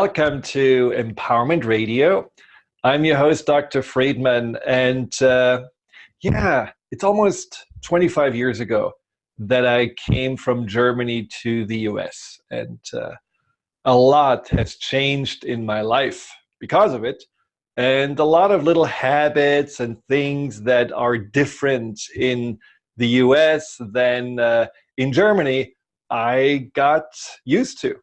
Welcome to Empowerment Radio. I'm your host, Dr. Friedemann, and it's almost 25 years ago that I came from Germany to the US, and a lot has changed in my life because of it, and a lot of little habits and things that are different in the US than in Germany, I got used to.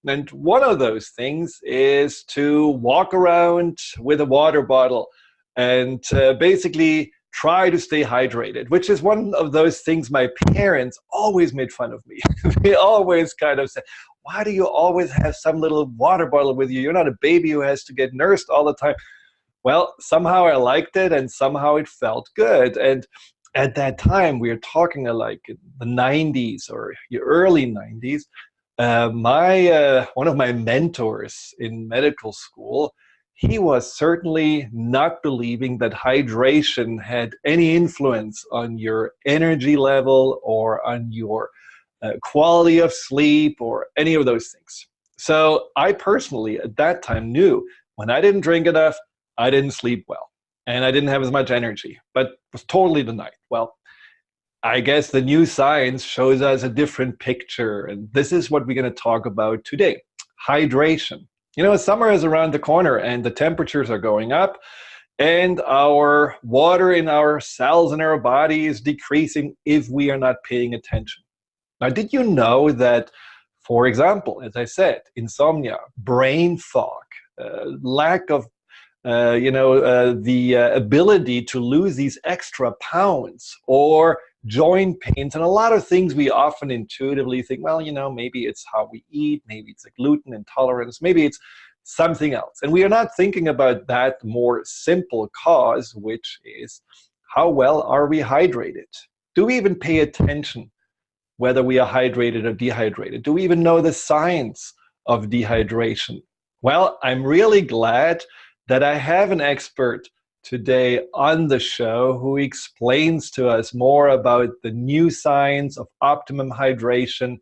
And one of those things is to walk around with a water bottle and basically try to stay hydrated, which is one of those things my parents always made fun of me. They always kind of said, why do you always have some little water bottle with you? You're not a baby who has to get nursed all the time. Well, somehow I liked it and somehow it felt good. And at that time, we are talking like in the 90s or the early 90s, one of my mentors in medical school, he was certainly not believing that hydration had any influence on your energy level or on your quality of sleep or any of those things. So I personally at that time knew when I didn't drink enough, I didn't sleep well and I didn't have as much energy, but was totally denied. Well, I guess the new science shows us a different picture, and this is what we're going to talk about today. Hydration. You know, summer is around the corner and the temperatures are going up and our water in our cells in our body is decreasing if we are not paying attention. Now, did you know that, for example, as I said, insomnia, brain fog, lack of the ability to lose these extra pounds, or joint pains, and a lot of things we often intuitively think, well, maybe it's how we eat, maybe it's a gluten intolerance, maybe it's something else. And we are not thinking about that more simple cause, which is how well are we hydrated? Do we even pay attention whether we are hydrated or dehydrated? Do we even know the science of dehydration? Well, I'm really glad that I have an expert today on the show who explains to us more about the new science of optimum hydration.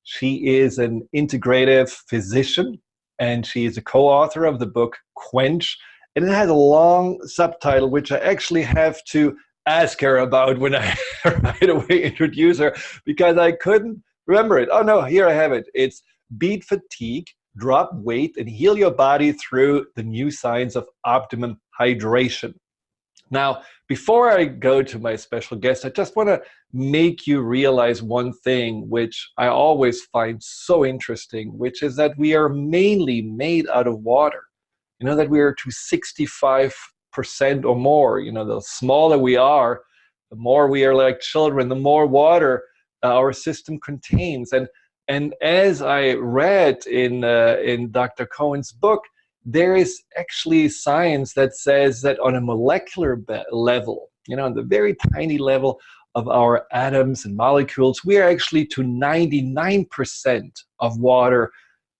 She is an integrative physician and she is a co-author of the book Quench, and it has a long subtitle which I actually have to ask her about when I right away introduce her because I couldn't remember it. Oh no, here I have it. It's Beat Fatigue, Drop Weight, and Heal Your Body Through the New Science of Optimum Hydration. Now, before I go to my special guest, I just want to make you realize one thing, which I always find so interesting, which is that we are mainly made out of water. You know, that we are to 65% or more. You know, the smaller we are, the more we are like children, the more water our system contains. And as I read in Dr. Cohen's book, there is actually science that says that on a molecular level, on the very tiny level of our atoms and molecules, we are actually to 99% of water,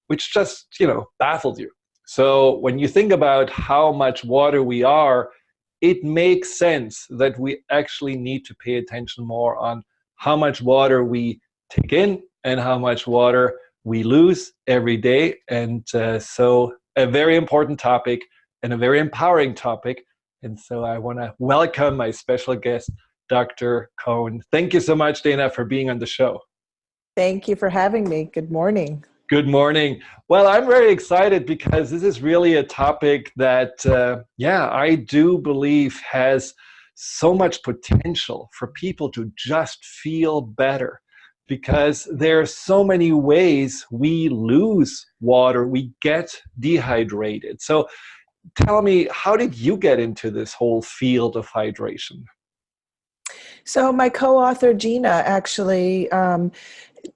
which just, baffles you. So when you think about how much water we are, it makes sense that we actually need to pay attention more on how much water we take in and how much water we lose every day. And so a very important topic and a very empowering topic. And so I want to welcome my special guest, Dr. Cohen. Thank you so much, Dana, for being on the show. Thank you for having me. Good morning. Good morning. Well, I'm very excited because this is really a topic that, I do believe has so much potential for people to just feel better. Because there are so many ways we lose water, we get dehydrated. So tell me, how did you get into this whole field of hydration? So my co-author, Gina, actually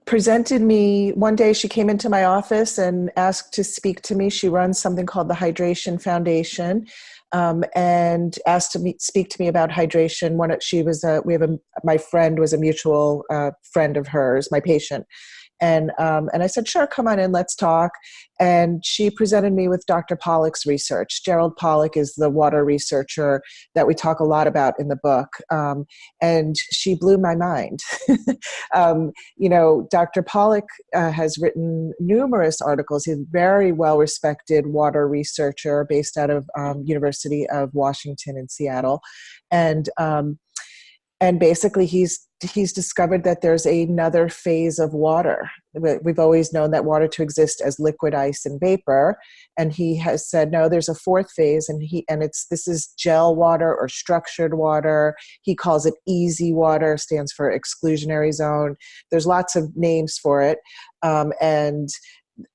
presented me one day. She came into my office and asked to speak to me. She runs something called the Dehydration Foundation. And asked to speak to me about hydration. My friend was a mutual friend of hers, my patient, And I said, sure, come on in, let's talk. And she presented me with Dr. Pollack's research. Gerald Pollack is the water researcher that we talk a lot about in the book. And she blew my mind. Dr. Pollack has written numerous articles. He's a very well-respected water researcher based out of University of Washington in Seattle. And basically he's discovered that there's another phase of water. We've always known that water to exist as liquid, ice, and vapor. And he has said, no, there's a fourth phase, and this is gel water or structured water. He calls it easy water, stands for exclusionary zone. There's lots of names for it.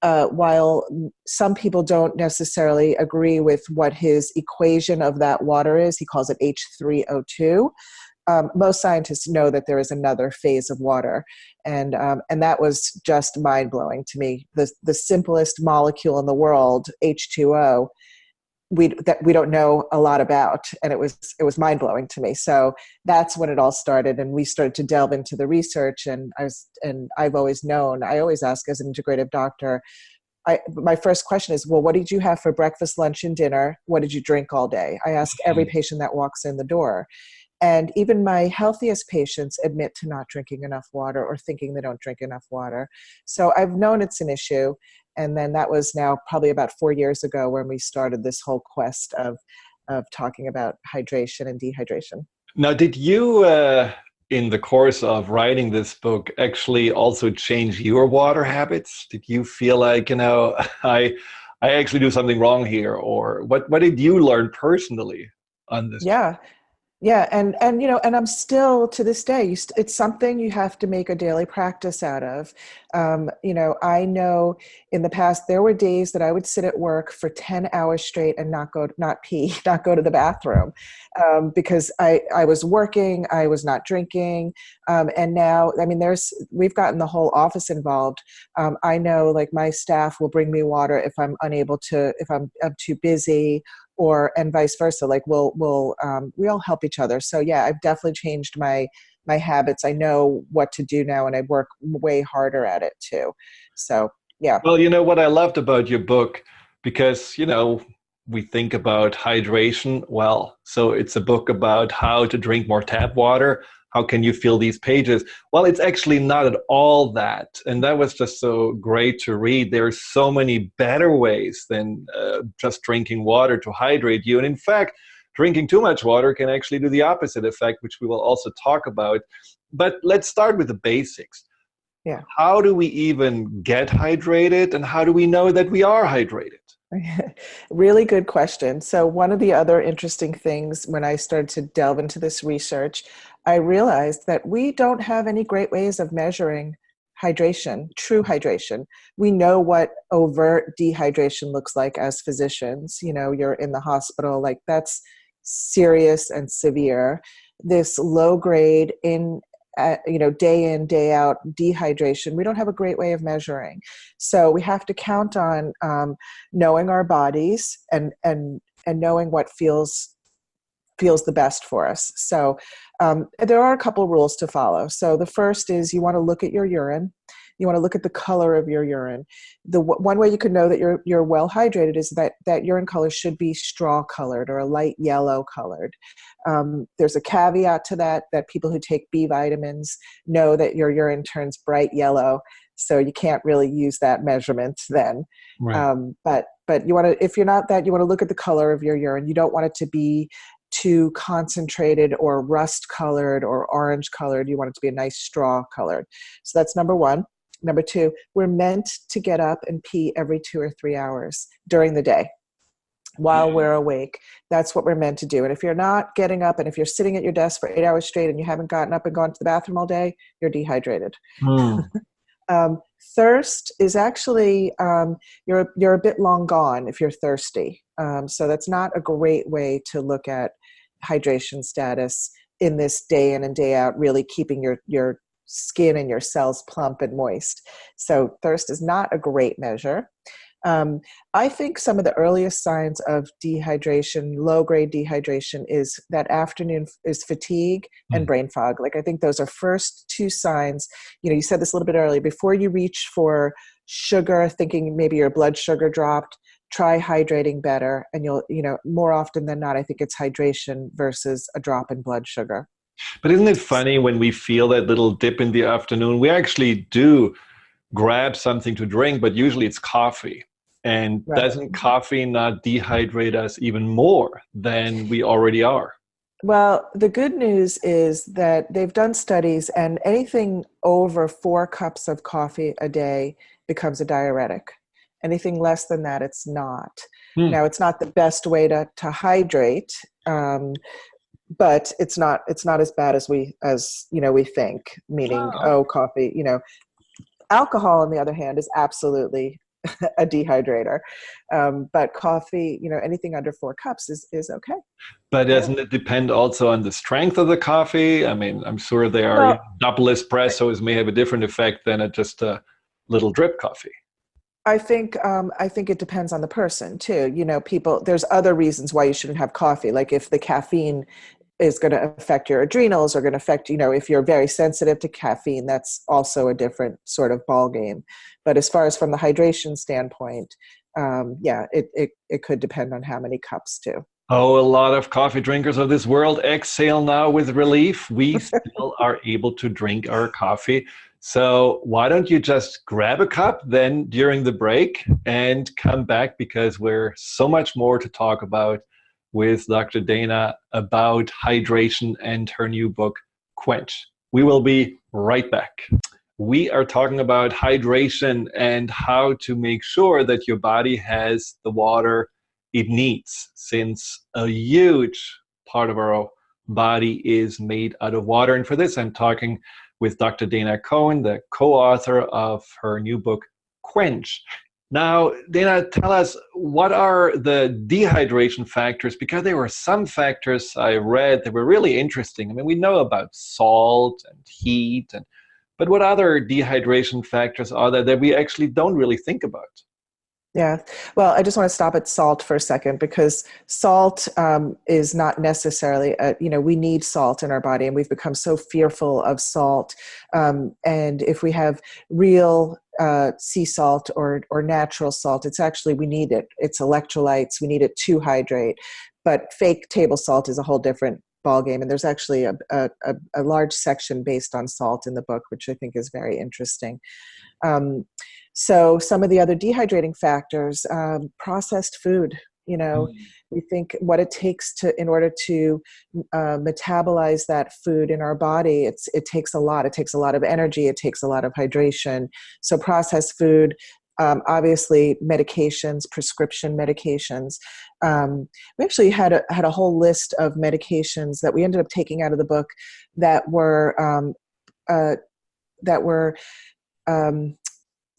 While some people don't necessarily agree with what his equation of that water is, he calls it H3O2. Most scientists know that there is another phase of water, and that was just mind blowing to me. The simplest molecule in the world, H2O, we don't know a lot about, and it was mind blowing to me. So that's when it all started, and we started to delve into the research. And I've always known. I always ask as an integrative doctor. My first question is, well, what did you have for breakfast, lunch, and dinner? What did you drink all day? I ask every patient that walks in the door. And even my healthiest patients admit to not drinking enough water or thinking they don't drink enough water. So I've known it's an issue. And then that was now probably about 4 years ago when we started this whole quest of talking about hydration and dehydration. Now, did you, in the course of writing this book, actually also change your water habits? Did you feel like, I actually do something wrong here? Or what did you learn personally on this? Yeah. Yeah, and I'm still to this day. It's something you have to make a daily practice out of. I know in the past there were days that I would sit at work for 10 hours straight and not pee, not go to the bathroom, because I was working, I was not drinking, and now we've gotten the whole office involved. I know, like, my staff will bring me water if I'm too busy, and vice versa. Like we all help each other. So yeah, I've definitely changed my habits. I know what to do now, and I work way harder at it too. So yeah. Well, what I loved about your book, because, we think about hydration. Well, so it's a book about how to drink more tap water. How can you fill these pages? Well, it's actually not at all that. And that was just so great to read. There are so many better ways than just drinking water to hydrate you. And in fact, drinking too much water can actually do the opposite effect, which we will also talk about. But let's start with the basics. Yeah. How do we even get hydrated, and how do we know that we are hydrated? Really good question. So one of the other interesting things when I started to delve into this research, I realized that we don't have any great ways of measuring hydration, true hydration. We know what overt dehydration looks like as physicians. You're in the hospital, like that's serious and severe. This low grade day in, day out dehydration, we don't have a great way of measuring. So we have to count on knowing our bodies and knowing what feels the best for us. So there are a couple rules to follow. So the first is you want to look at your urine. You want to look at the color of your urine. The one way you can know that you're well hydrated is that urine color should be straw colored or a light yellow colored. There's a caveat to that people who take B vitamins know that your urine turns bright yellow, so you can't really use that measurement then. Right. But you want to, if you're not that, you want to look at the color of your urine. You don't want it to be too concentrated or rust colored or orange colored. You want it to be a nice straw colored. So that's number one. Number two, we're meant to get up and pee every 2 or 3 hours during the day while we're awake. That's what we're meant to do. And if you're not getting up, and if you're sitting at your desk for 8 hours straight and you haven't gotten up and gone to the bathroom all day, you're dehydrated. Thirst is actually, you're a bit long gone if you're thirsty. So that's not a great way to look at hydration status in this day in and day out, really keeping your skin and your cells plump and moist. So thirst is not a great measure. I think some of the earliest signs of dehydration, low-grade dehydration, is that afternoon is fatigue and Mm. brain fog. Like I think those are first two signs. You said this a little bit earlier. Before you reach for sugar, thinking maybe your blood sugar dropped, try hydrating better. And more often than not, I think it's hydration versus a drop in blood sugar. But isn't it funny when we feel that little dip in the afternoon, we actually do grab something to drink, but usually it's coffee. And Right. doesn't coffee not dehydrate us even more than we already are? Well, the good news is that they've done studies, and anything over 4 cups of coffee a day becomes a diuretic. Anything less than that, it's not. Hmm. Now, it's not the best way to hydrate, but it's not as bad as we think. Meaning, Oh, oh, coffee. Alcohol, on the other hand, is absolutely a dehydrator, but coffee, anything under 4 cups is okay. but Yeah. doesn't it depend also on the strength of the coffee? I mean, I'm sure they are Well, double espressos may have a different effect than just a little drip coffee. I think it depends on the person too. People. There's other reasons why you shouldn't have coffee. Like if the caffeine is going to affect your adrenals or going to affect, if you're very sensitive to caffeine, that's also a different sort of ball game. But as far as from the hydration standpoint, yeah, it could depend on how many cups too. Oh, a lot of coffee drinkers of this world exhale now with relief. We still are able to drink our coffee. So why don't you just grab a cup then during the break and come back, because we're so much more to talk about with Dr. Dana about hydration and her new book, Quench. We will be right back. We are talking about hydration and how to make sure that your body has the water it needs, since a huge part of our body is made out of water. And for this, I'm talking with Dr. Dana Cohen, the co-author of her new book, Quench. Now, Dana, tell us, what are the dehydration factors? Because there were some factors I read that were really interesting. I mean, we know about salt and heat, but what other dehydration factors are there that we actually don't really think about? Yeah. Well, I just want to stop at salt for a second, because salt is not necessarily, we need salt in our body, and we've become so fearful of salt. And if we have real sea salt or natural salt, it's actually, we need it. It's electrolytes. We need it to hydrate. But fake table salt is a whole different ballgame. And there's actually a large section based on salt in the book, which I think is very interesting. Um, so some of the other dehydrating factors, processed food, we think what it takes in order to metabolize that food in our body, it takes a lot. It takes a lot of energy. It takes a lot of hydration. So processed food, obviously medications, prescription medications. We actually had a whole list of medications that we ended up taking out of the book that were uh, that were um,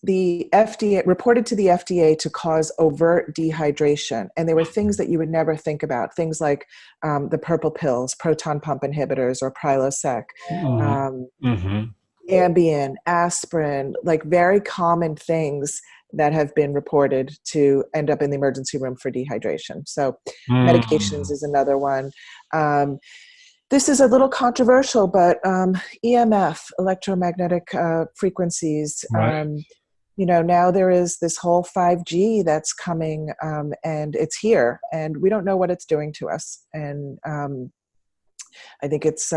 the FDA reported to the FDA to cause overt dehydration. And they were things that you would never think about. Things like the purple pills, proton pump inhibitors, or Prilosec, Mhm. um, Mhm. Ambien, aspirin, like very common things that have been reported to end up in the emergency room for dehydration. So medications Mm. is another one. Um, this is a little controversial, but EMF, electromagnetic frequencies, Right. now there is this whole 5G that's coming, and it's here, and we don't know what it's doing to us. And I think it's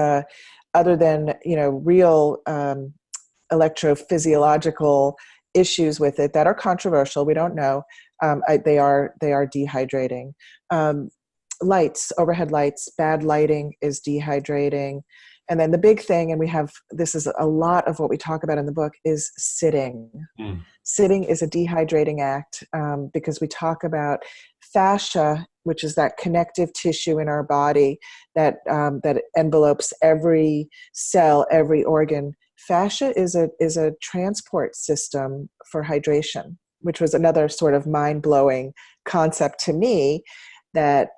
other than real electrophysiological issues with it that are controversial. We don't know. They are dehydrating. Um, Lights, overhead lights, bad lighting is dehydrating. And then the big thing, and this is a lot of what we talk about in the book, is sitting. Mm. Sitting is a dehydrating act, because we talk about fascia, which is that connective tissue in our body that envelopes every cell, every organ. Fascia is a transport system for hydration, which was another sort of mind-blowing concept to me, that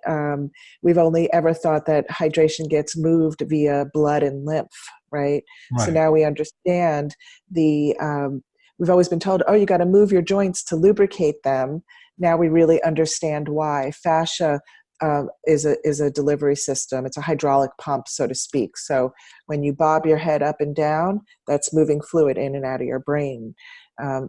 we've only ever thought that hydration gets moved via blood and lymph, right? So Right. now we understand the we've always been told, oh, you got to move your joints to lubricate them. Now we really understand why. Fascia is a delivery system. It's a hydraulic pump, so to speak. So when you bob your head up and down, that's moving fluid in and out of your brain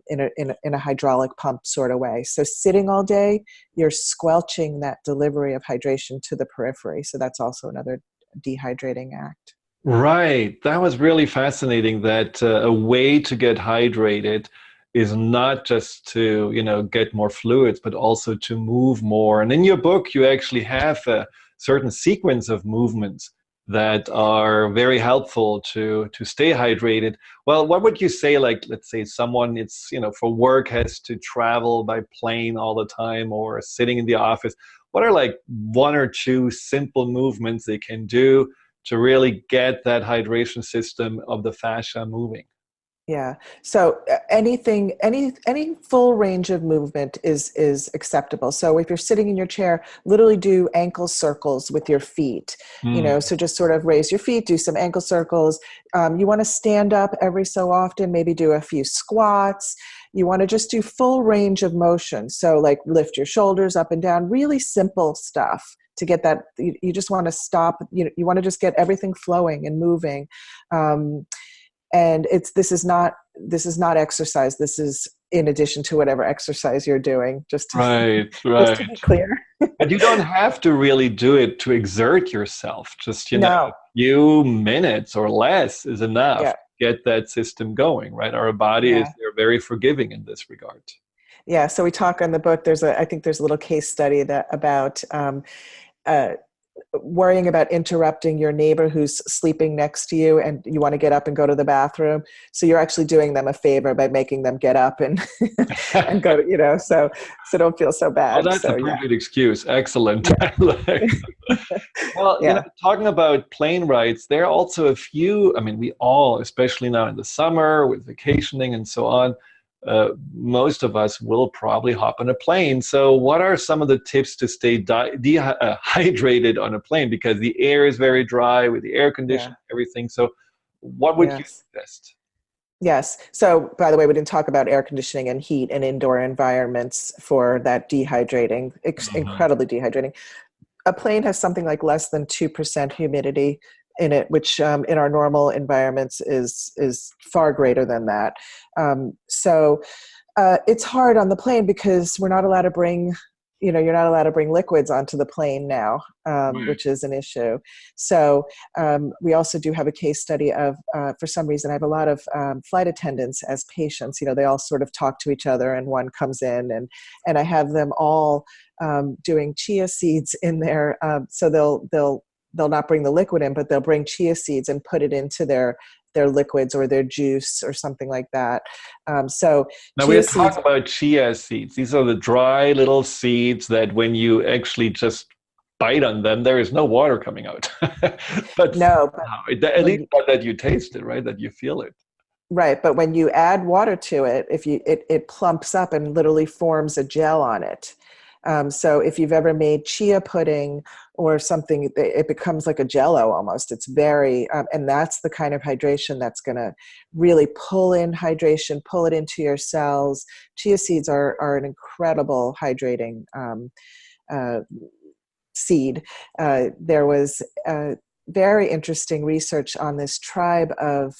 in a hydraulic pump sort of way. So sitting all day, you're squelching that delivery of hydration to the periphery. So that's also another dehydrating act. Right. That was really fascinating that a way to get hydrated is not just to, get more fluids, but also to move more. And in your book, you actually have a certain sequence of movements that are very helpful to stay hydrated. Well, what would you say, like, let's say someone it's, for work has to travel by plane all the time or sitting in the office. What are like one or two simple movements they can do to really get that hydration system of the fascia moving? Yeah. So any full range of movement is acceptable. So if you're sitting in your chair, literally do ankle circles with your feet. Mm. So just sort of raise your feet, do some ankle circles. You want to stand up every so often, maybe do a few squats. You want to just do full range of motion. So like lift your shoulders up and down, really simple stuff to get that. You just want to stop. You want to just get everything flowing and moving. And this is not exercise. This is in addition to whatever exercise you're doing, Right, just to right. be clear. But you don't have to really do it to exert yourself. Just, a No. few minutes or less is enough Yeah. to get that system going, right? Our body Yeah. they're very forgiving in this regard. Yeah. So we talk in the book, I think there's a little case study about uh, worrying about interrupting your neighbor who's sleeping next to you and you want to get up and go to the bathroom. So you're actually doing them a favor by making them get up and and go to, so don't feel so Oh, bad. that's a So yeah. perfect excuse. Excellent. Yeah. I like Well, Yeah. talking about plane rides, there are also a few, I mean, we all, especially now in the summer with vacationing and so on, most of us will probably hop on a plane. So what are some of the tips to stay hydrated on a plane? Because the air is very dry with the air Yeah. conditioning, everything. So what would you Yes. suggest? Yes. So, by the way, we didn't talk about air conditioning and heat and indoor environments for that dehydrating, Mhm. incredibly dehydrating. A plane has something like less than 2% humidity in it, which in our normal environments is far greater than that. So it's hard on the plane because we're not allowed to bring, you're not allowed to bring liquids onto the plane now, Right. which is an issue. So we also do have a case study of, for some reason, I have a lot of flight attendants as patients. They all sort of talk to each other, and one comes in, and I have them all doing chia seeds in there. So they'll not bring the liquid in, but they'll bring chia seeds and put it into their liquids or their juice or something like that. So Now we are chia seeds, talking about chia seeds. These are the dry little seeds that when you actually just bite on them, there is no water coming out. But no, but somehow, at when least you, that you taste it, right? That you feel it. right, but when you add water to it, it plumps up and literally forms a gel on it. So if you've ever made chia pudding or something, it becomes like a jello almost. It's very, and that's the kind of hydration that's going to really pull in hydration, pull it into your cells. Chia seeds are an incredible hydrating uh, seed. There was very interesting research on this tribe of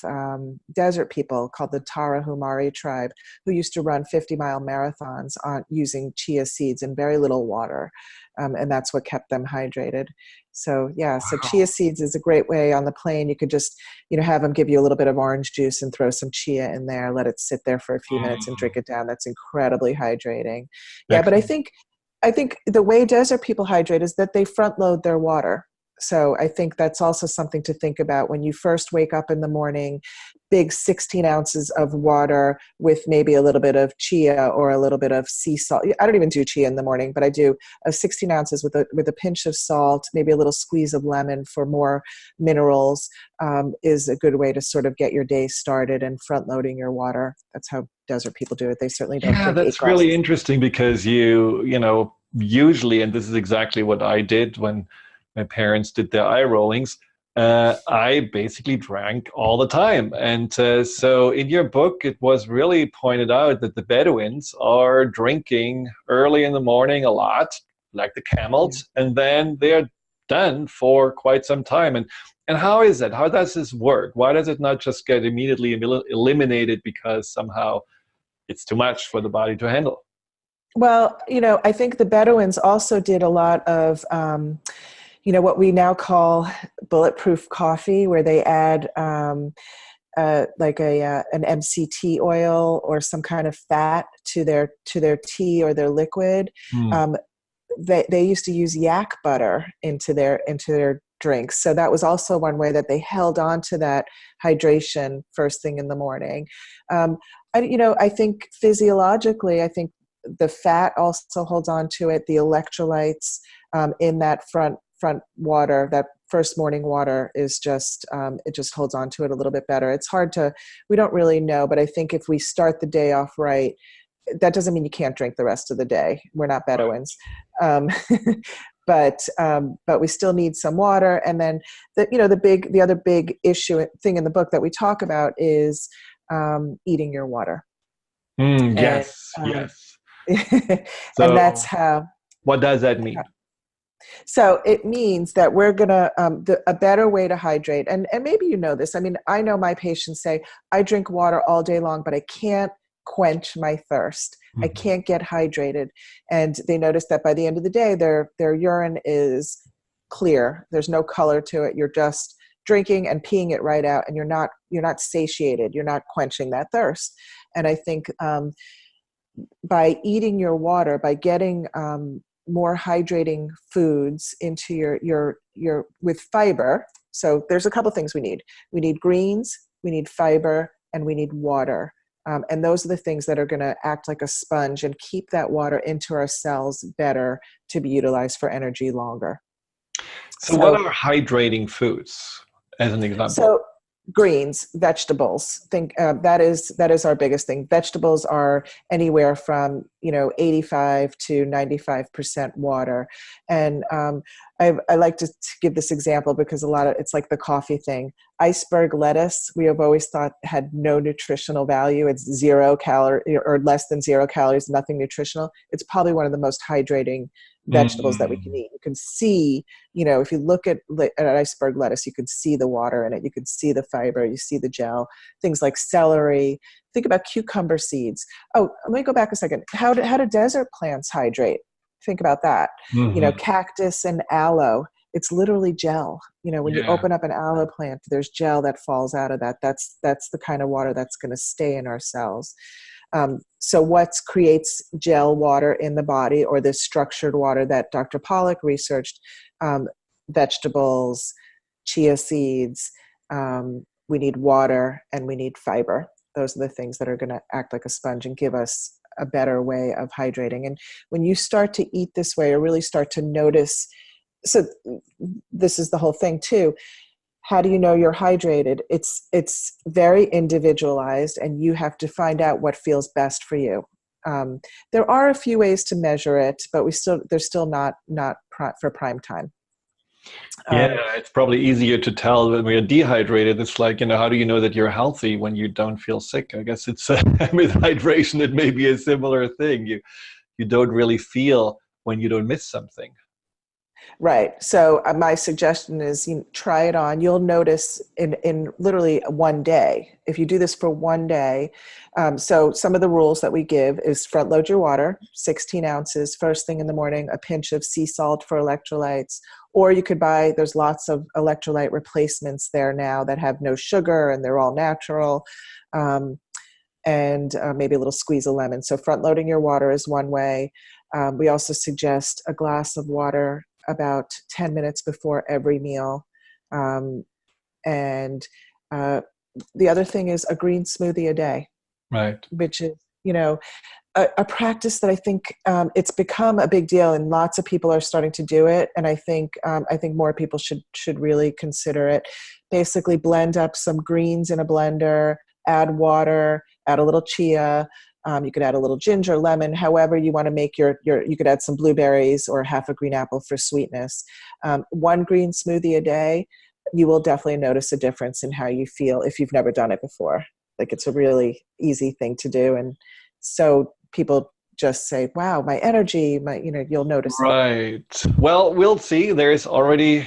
desert people called the Tarahumari tribe, who used to run 50-mile marathons on using chia seeds and very little water. And that's what kept them hydrated. So yeah, so chia seeds is a great way on the plane. You could just, have them give you a little bit of orange juice and throw some chia in there, let it sit there for a few minutes and drink it down. That's incredibly hydrating. Yeah, but I Excellent. think I think the way desert people hydrate is that they front load their water. So I think that's also something to think about when you first wake up in the morning. Big 16 ounces of water with maybe a little bit of chia or a little bit of sea salt. I don't even do chia in the morning, but I do 16 ounces with a pinch of salt, maybe a little squeeze of lemon for more minerals, is a good way to sort of get your day started and front loading your water. That's how desert people do it. They certainly don't Yeah, drink 8 that's really glasses. interesting because usually, and this is exactly what I did when my parents did their eye rollings. I basically drank all the time. And so in your book, it was really pointed out that the Bedouins are drinking early in the morning a lot, like the Yeah. camels, and then they're done for quite some time. And how is that? How does this work? Why does it not just get immediately eliminated because somehow it's too much for the body to handle? Well, I think the Bedouins also did a lot of, what we now call bulletproof coffee, where they add like an MCT oil or some kind of fat to their tea or their liquid. Hmm. Um, they used to use yak butter into their drinks. So that was also one way that they held on to that hydration first thing in the morning. I think physiologically, I think the fat also holds on to it. The electrolytes in that front water, that first morning water, is just it just holds on to it a little bit better. It's hard to, we don't really know, but I think if we start the day off right, that doesn't mean you can't drink the rest of the day. We're not Right. Bedouins. Um, but we still need some water. And then the other big issue thing in the book that we talk about is eating your water. Hmm, And yes, um, yes. and that's So how. what does that mean? So it means that we're gonna a better way to hydrate, and maybe you know this. I mean, I know my patients say, I drink water all day long, but I can't quench my thirst. I Mhm. can't get hydrated, and they notice that by the end of the day, their urine is clear. There's no color to it. You're just drinking and peeing it right out, and you're not satiated. You're not quenching that thirst. And I think by eating your water, by getting more hydrating foods into your with fiber. So there's a couple things we need. We need greens, we need fiber, and we need water. And those are the things that are going to act like a sponge and keep that water into our cells better to be utilized for energy longer. So what So are hydrating foods, as an example? So greens, vegetables. Think that is our biggest thing. Vegetables are anywhere from 85 to 95% water, and I like to give this example because a lot of it's like the coffee thing. Iceberg lettuce, we have always thought had no nutritional value. It's 0 calorie or less than 0 calories, nothing nutritional. It's probably one of the most hydrating vegetables that we can Mm, eat. You can see, if you look at iceberg lettuce, you can see the water in it. You can see the fiber. You see the gel. Things like celery. Think about cucumber seeds. Oh, let me go back a second. How do desert plants hydrate? Think about that. mhm. Cactus and aloe. It's literally gel. When you Yeah. open up an aloe plant, there's gel that falls out of that. That's the kind of water that's going to stay in our cells. So what creates gel water in the body, or this structured water that Dr. Pollack researched? Um, Vegetables, chia seeds. We need water and we need fiber. Those are the things that are going to act like a sponge and give us a better way of hydrating. And when you start to eat this way, or really start to notice, so this is the whole thing too. How do you know you're hydrated? It's very individualized, and you have to find out what feels best for you. There are a few ways to measure it, but they're still not for prime time. Yeah, Um, it's probably easier to tell when we're dehydrated. It's like, how do you know that you're healthy when you don't feel sick? I guess it's with hydration, it may be a similar thing. You don't really feel when you don't miss something. Right. So my suggestion is try it on. You'll notice in literally one day. If you do this for one day, so some of the rules that we give is front load your water, 16 ounces, first thing in the morning, a pinch of sea salt for electrolytes. Or you could buy, there's lots of electrolyte replacements there now that have no sugar and they're all natural. Um, and maybe a little squeeze of lemon. So front loading your water is one way. We also suggest a glass of water about 10 minutes before every meal. Um, and uh, the other thing is a green smoothie a day, Right. which is, a practice that I think it's become a big deal, and lots of people are starting to do it. And I think more people should really consider it. Basically, blend up some greens in a blender, add water, add a little chia. You could add a little ginger, lemon, however you want to make your. You could add some blueberries or half a green apple for sweetness. One green smoothie a day. you will definitely notice a difference in how you feel if you've never done it before. Like, it's a really easy thing to do. And so people just say, wow, my energy, you'll notice it. Right. Well, we'll see. There's already,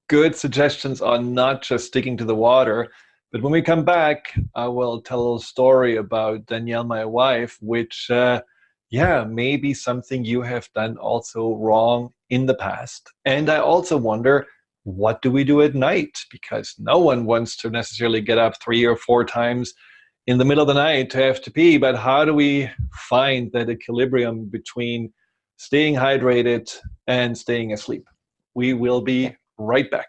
good suggestions on not just sticking to the water. But when we come back, I will tell a little story about Danielle, my wife, which, may be something you have done also wrong in the past. And I also wonder, what do we do at night? Because no one wants to necessarily get up 3 or 4 times in the middle of the night to have to pee, but how do we find that equilibrium between staying hydrated and staying asleep? We will be right back.